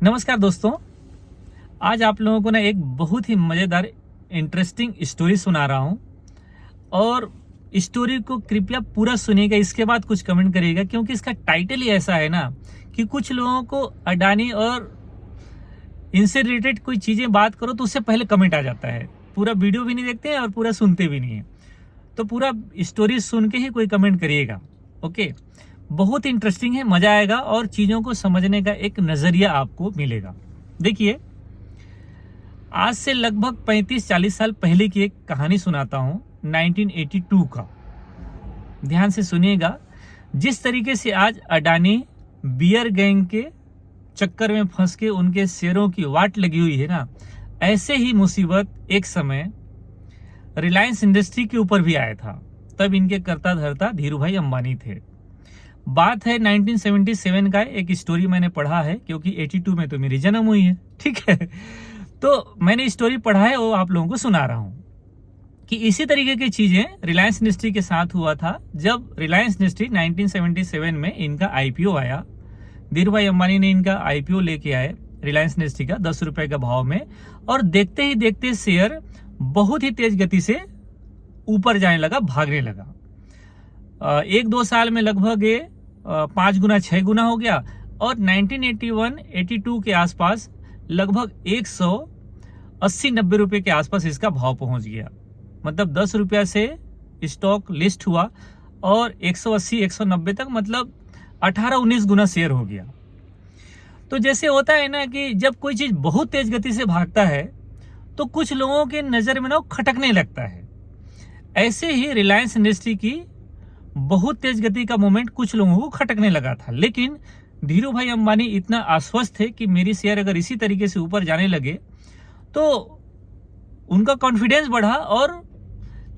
नमस्कार दोस्तों, आज आप लोगों को ना एक बहुत ही मज़ेदार इंटरेस्टिंग स्टोरी सुना रहा हूँ और स्टोरी को कृपया पूरा सुनिएगा। इसके बाद कुछ कमेंट करिएगा क्योंकि इसका टाइटल ही ऐसा है ना कि कुछ लोगों को अडानी और इनसे रिलेटेड कोई चीज़ें बात करो तो उससे पहले कमेंट आ जाता है। पूरा वीडियो भी नहीं देखते हैं और पूरा सुनते भी नहीं है, तो पूरा स्टोरी सुन के ही कोई कमेंट करिएगा। ओके, बहुत इंटरेस्टिंग है, मजा आएगा और चीज़ों को समझने का एक नज़रिया आपको मिलेगा। देखिए, आज से लगभग 35-40 साल पहले की एक कहानी सुनाता हूँ 1982 का। ध्यान से सुनिएगा। जिस तरीके से आज अडानी बियर गैंग के चक्कर में फंस के उनके शेयरों की वाट लगी हुई है ना, ऐसे ही मुसीबत एक समय रिलायंस इंडस्ट्री के ऊपर भी आया था। तब इनके कर्ता धर्ता धीरूभाई अंबानी थे। बात है 1977 का। एक स्टोरी मैंने पढ़ा है क्योंकि 82 में तो मेरी जन्म हुई है, ठीक है। तो मैंने स्टोरी पढ़ा है, वो आप लोगों को सुना रहा हूँ कि इसी तरीके की चीजें रिलायंस इंडस्ट्री के साथ हुआ था। जब रिलायंस इंडस्ट्री 1977 में इनका आईपीओ आया, धीरूभाई अंबानी ने इनका आईपीओ लेके आए रिलायंस इंडस्ट्री का 10 रुपए का भाव में, और देखते ही देखते शेयर बहुत ही तेज गति से ऊपर जाने लगा, भागने लगा। 1-2 साल में लगभग ये 5 गुना 6 गुना हो गया और 1981-82 के आसपास लगभग 180-90 रुपए के आसपास इसका भाव पहुंच गया। मतलब 10 रुपया से स्टॉक लिस्ट हुआ और 180-190 तक, मतलब 18-19 गुना शेयर हो गया। तो जैसे होता है ना कि जब कोई चीज बहुत तेज गति से भागता है तो कुछ लोगों के नजर में ना खटकने लगता है। ऐसे ही रिलायंस इंडस्ट्री की बहुत तेज गति का मोमेंट कुछ लोगों को खटकने लगा था, लेकिन धीरूभाई अंबानी इतना आश्वस्त थे कि मेरी शेयर अगर इसी तरीके से ऊपर जाने लगे तो उनका कॉन्फिडेंस बढ़ा। और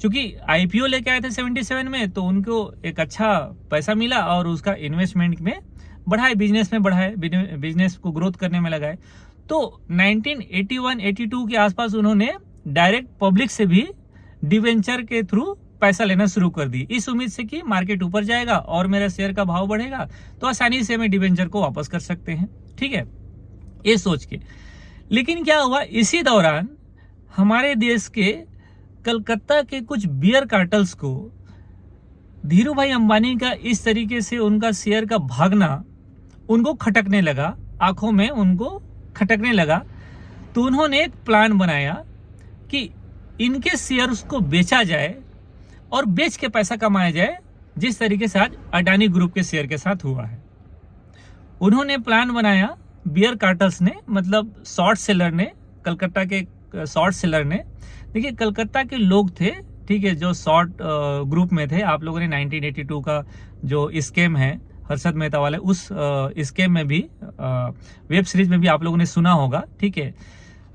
चूंकि आईपीओ लेके आए थे 77 में, तो उनको एक अच्छा पैसा मिला और उसका इन्वेस्टमेंट में बढ़ाए, बिजनेस में बढ़ाए, बिजनेस को ग्रोथ करने में लगाए। तो 1981-82 के आसपास उन्होंने डायरेक्ट पब्लिक से भी डिवेंचर के थ्रू पैसा लेना शुरू कर दी, इस उम्मीद से कि मार्केट ऊपर जाएगा और मेरा शेयर का भाव बढ़ेगा तो आसानी से मैं डिवेंचर को वापस कर सकते हैं, ठीक है, ये सोच के। लेकिन क्या हुआ, इसी दौरान हमारे देश के कलकत्ता के कुछ बियर कार्टल्स को धीरूभाई अंबानी का इस तरीके से उनका शेयर का भागना उनको खटकने लगा, आंखों में उनको खटकने लगा। तो उन्होंने एक प्लान बनाया कि इनके शेयर्स को बेचा जाए और बेच के पैसा कमाया जाए, जिस तरीके से आज अडानी ग्रुप के शेयर के साथ हुआ है। उन्होंने प्लान बनाया, बियर कार्टल्स ने, मतलब शॉर्ट सेलर ने, कलकत्ता के शॉर्ट सेलर ने। देखिए, कलकत्ता के लोग थे, ठीक है, जो शॉर्ट ग्रुप में थे। आप लोगों ने 1982 का जो स्कैम है हर्षद मेहता वाले, उस स्कैम में भी वेब सीरीज में भी आप लोगों ने सुना होगा, ठीक है।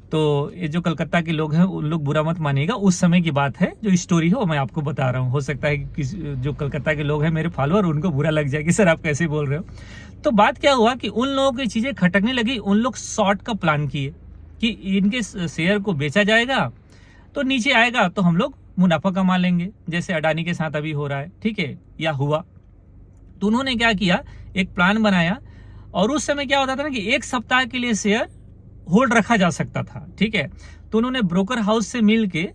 तो ये जो कलकत्ता के लोग हैं उन लोग बुरा मत मानिएगा, उस समय की बात है, जो स्टोरी है वो मैं आपको बता रहा हूँ। हो सकता है कि जो कलकत्ता के लोग हैं मेरे फॉलोअर, उनको बुरा लग जाए कि सर आप कैसे बोल रहे हो। तो बात क्या हुआ कि उन लोगों की चीजें खटकने लगी। उन लोग शॉर्ट का प्लान किए कि इनके शेयर को बेचा जाएगा तो नीचे आएगा तो हम लोग मुनाफा कमा लेंगे, जैसे अडानी के साथ अभी हो रहा है, ठीक है, या हुआ। तो उन्होंने क्या किया, एक प्लान बनाया। और उस समय क्या होता था ना कि 1 सप्ताह के लिए शेयर होल्ड रखा जा सकता था, ठीक है। तो उन्होंने ब्रोकर हाउस से मिल के,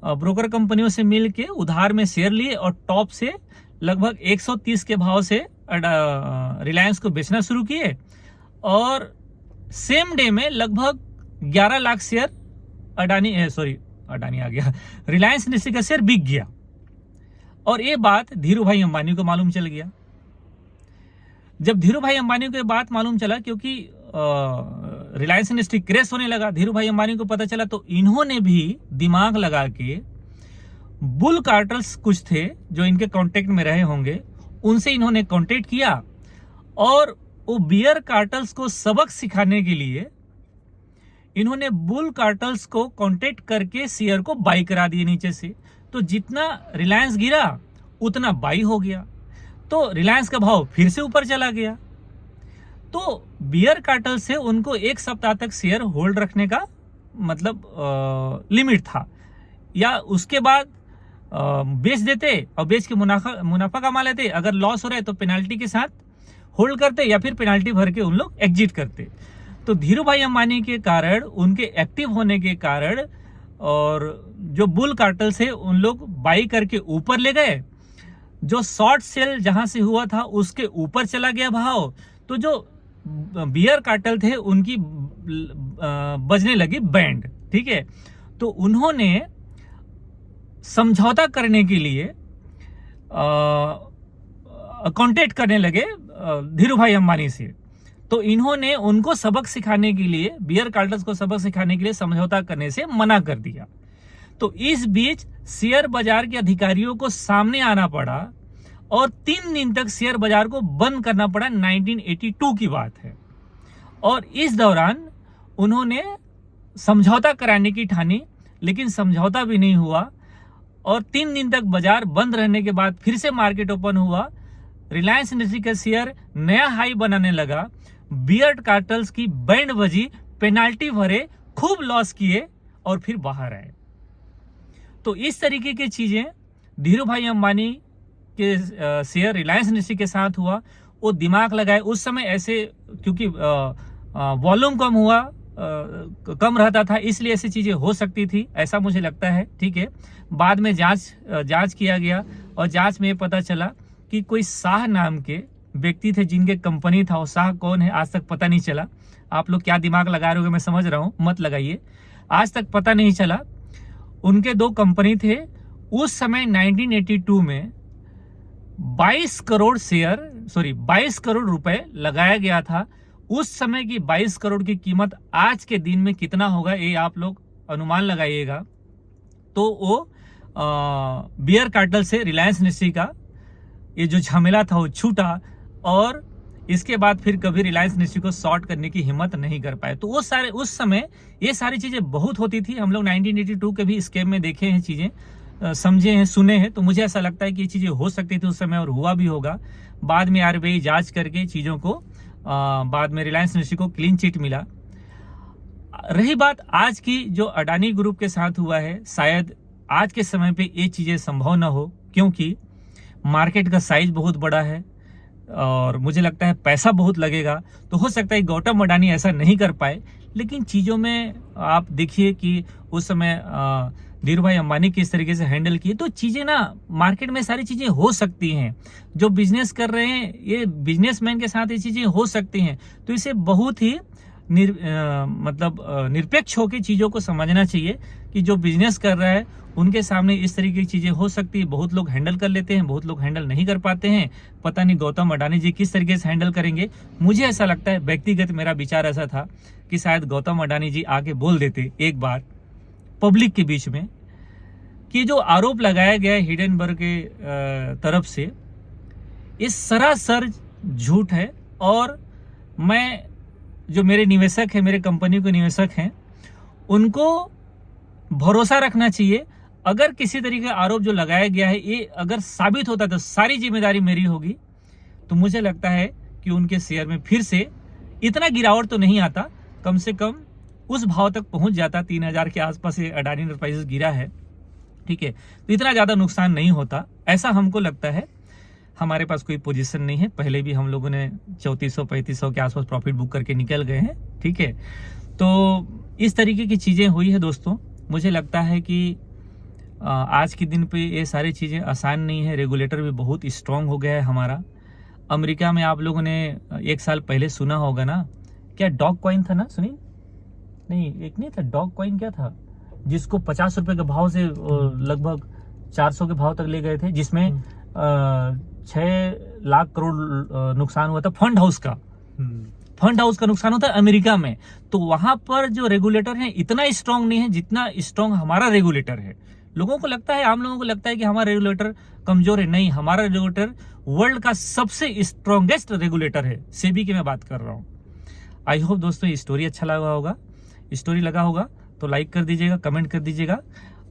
ब्रोकर कंपनियों से मिल के उधार में शेयर लिए और टॉप से लगभग 130 के भाव से रिलायंस को बेचना शुरू किए। और सेम डे में लगभग 11 लाख शेयर अडानी आ गया, रिलायंस इंडस्ट्री का शेयर बिक गया। और ये बात धीरूभाई अंबानी को मालूम चल गया। जब धीरूभाई अंबानी को ये बात मालूम चला, क्योंकि रिलायंस इंडस्ट्री क्रैश होने लगा, धीरूभाई अंबानी को पता चला, तो इन्होंने भी दिमाग लगा के बुल कार्टल्स कुछ थे जो इनके कांटेक्ट में रहे होंगे, उनसे इन्होंने कांटेक्ट किया और वो बियर कार्टल्स को सबक सिखाने के लिए इन्होंने बुल कार्टल्स को कांटेक्ट करके शेयर को बाई करा दिए नीचे से। तो जितना रिलायंस गिरा उतना बाई हो गया, तो रिलायंस का भाव फिर से ऊपर चला गया। तो बियर कार्टल से उनको 1 सप्ताह तक शेयर होल्ड रखने का मतलब लिमिट था, या उसके बाद बेच देते और बेच के मुनाफा कमा लेते। अगर लॉस हो रहा है तो पेनाल्टी के साथ होल्ड करते या फिर पेनाल्टी भर के उन लोग एग्जिट करते। तो धीरू भाई अंबानी के कारण, उनके एक्टिव होने के कारण, और जो बुल कार्टेल से उन लोग बाई करके ऊपर ले गए। जो शॉर्ट सेल जहां से हुआ था उसके ऊपर चला गया भाव, तो जो बियर कार्टेल थे उनकी बजने लगी बैंड। ठीक है, तो उन्होंने समझौता करने के लिए कांटेक्ट करने लगे धीरू भाई अंबानी से। तो इन्होंने उनको सबक सिखाने के लिए, बियर कार्टेल्स को सबक सिखाने के लिए समझौता करने से मना कर दिया। तो इस बीच शेयर बाजार के अधिकारियों को सामने आना पड़ा और 3 दिन तक शेयर बाजार को बंद करना पड़ा। 1982 की बात है। और इस दौरान उन्होंने समझौता कराने की ठानी, लेकिन समझौता भी नहीं हुआ और 3 दिन तक बाजार बंद रहने के बाद फिर से मार्केट ओपन हुआ। रिलायंस इंडस्ट्री का शेयर नया हाई बनाने लगा। बियर कार्टेल्स की बैंड बजी, पेनाल्टी भरे, खूब लॉस किए और फिर बाहर आए। तो इस तरीके की चीजें धीरू भाई अंबानी के शेयर रिलायंस इंडस्ट्री के साथ हुआ। वो दिमाग लगाए उस समय ऐसे, क्योंकि वॉल्यूम कम हुआ, कम रहता था, इसलिए ऐसी चीजें हो सकती थी, ऐसा मुझे लगता है। ठीक है, बाद में जांच किया गया और जांच में पता चला कि कोई शाह नाम के व्यक्ति थे जिनके कंपनी था। वो शाह कौन है आज तक पता नहीं चला। आप लोग क्या दिमाग लगा रहे हो, मैं समझ रहा हूं, मत लगाइए, आज तक पता नहीं चला। उनके 2 कंपनी थे। उस समय 1982 में 22 करोड़ रुपए लगाया गया था। उस समय की 22 करोड़ की कीमत आज के दिन में कितना होगा, ये आप लोग अनुमान लगाइएगा। तो वो बियर कार्टेल से रिलायंस इंडस्ट्री का ये जो झमेला था वो छूटा और इसके बाद फिर कभी रिलायंस इंडस्ट्री को शॉर्ट करने की हिम्मत नहीं कर पाए। तो उस समय ये सारी चीजें बहुत होती थी। हम लोग 1982 के भी स्कैम में देखे हैं, चीजें समझे हैं, सुने हैं। तो मुझे ऐसा लगता है कि ये चीजें हो सकती थी उस समय और हुआ भी होगा। बाद में आरबीआई जांच करके चीजों को बाद में रिलायंस इंडस्ट्री को क्लीन चिट मिला। रही बात आज की, जो अडानी ग्रुप के साथ हुआ है, शायद आज के समय पे ये चीजें संभव ना हो, क्योंकि मार्केट का साइज बहुत बड़ा है और मुझे लगता है पैसा बहुत लगेगा। तो हो सकता है गौतम अडानी ऐसा नहीं कर पाए, लेकिन चीजों में आप देखिए कि उस समय धीरू भाई अंबानी किस तरीके से हैंडल किए। तो चीजें ना, मार्केट में सारी चीजें हो सकती हैं। जो बिजनेस कर रहे हैं, ये बिजनेसमैन के साथ ये चीजें हो सकती हैं। तो इसे बहुत ही निरपेक्ष होकर चीजों को समझना चाहिए कि जो बिजनेस कर रहा है उनके सामने इस तरीके की चीजें हो सकती है। बहुत लोग हैंडल कर लेते हैं, बहुत लोग हैंडल नहीं कर पाते हैं। पता नहीं गौतम अडानी जी किस तरीके से हैंडल करेंगे। मुझे ऐसा लगता है, व्यक्तिगत मेरा विचार ऐसा था कि शायद गौतम अडानी जी आके बोल देते एक बार पब्लिक के बीच में कि जो आरोप लगाया गया है हिडेनबर्ग के तरफ से, ये सरासर झूठ है। और मैं, जो मेरे निवेशक हैं, मेरे कंपनी के निवेशक हैं, उनको भरोसा रखना चाहिए। अगर किसी तरीके का आरोप जो लगाया गया है ये अगर साबित होता तो सारी जिम्मेदारी मेरी होगी। तो मुझे लगता है कि उनके शेयर में फिर से इतना गिरावट तो नहीं आता, कम से कम उस भाव तक पहुंच जाता। 3000 के आसपास ये अडानी एंटरप्राइजेस गिरा है। ठीक है, तो इतना ज्यादा नुकसान नहीं होता, ऐसा हमको लगता है। हमारे पास कोई पोजीशन नहीं है, पहले भी हम लोगों ने 3400-3500 के आसपास प्रॉफिट बुक करके निकल गए हैं। ठीक है, तो इस तरीके की चीजें हुई है दोस्तों। मुझे लगता है कि आज के दिन पे ये सारी चीजें आसान नहीं है। रेगुलेटर भी बहुत स्ट्रांग हो गया है हमारा। अमेरिका में आप लोगों ने 1 साल पहले सुना होगा ना, क्या डॉग कॉइन था ना, सुनी नहीं, एक नहीं था डॉग कॉइन, क्या था, जिसको 50 रुपए के भाव से लगभग 400 के भाव तक ले गए थे, जिसमें 6 लाख करोड़ नुकसान हुआ था। फंड हाउस का नुकसान होता है अमेरिका में। तो वहां पर जो रेगुलेटर है इतना स्ट्रांग नहीं है जितना स्ट्रांग हमारा रेगुलेटर है। लोगों को लगता है, आम लोगों को लगता है कि हमारा रेगुलेटर कमजोर है। नहीं, हमारा रेगुलेटर वर्ल्ड का सबसे स्ट्रॉन्गेस्ट रेगुलेटर है। सेबी की मैं बात कर रहा हूं। आई होप दोस्तों ये स्टोरी अच्छा लगा होगा तो लाइक कर दीजिएगा, कमेंट कर दीजिएगा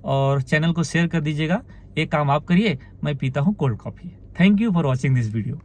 और चैनल को शेयर कर दीजिएगा। एक काम आप करिए, मैं पीता हूं cold coffee. Thank you for watching this video.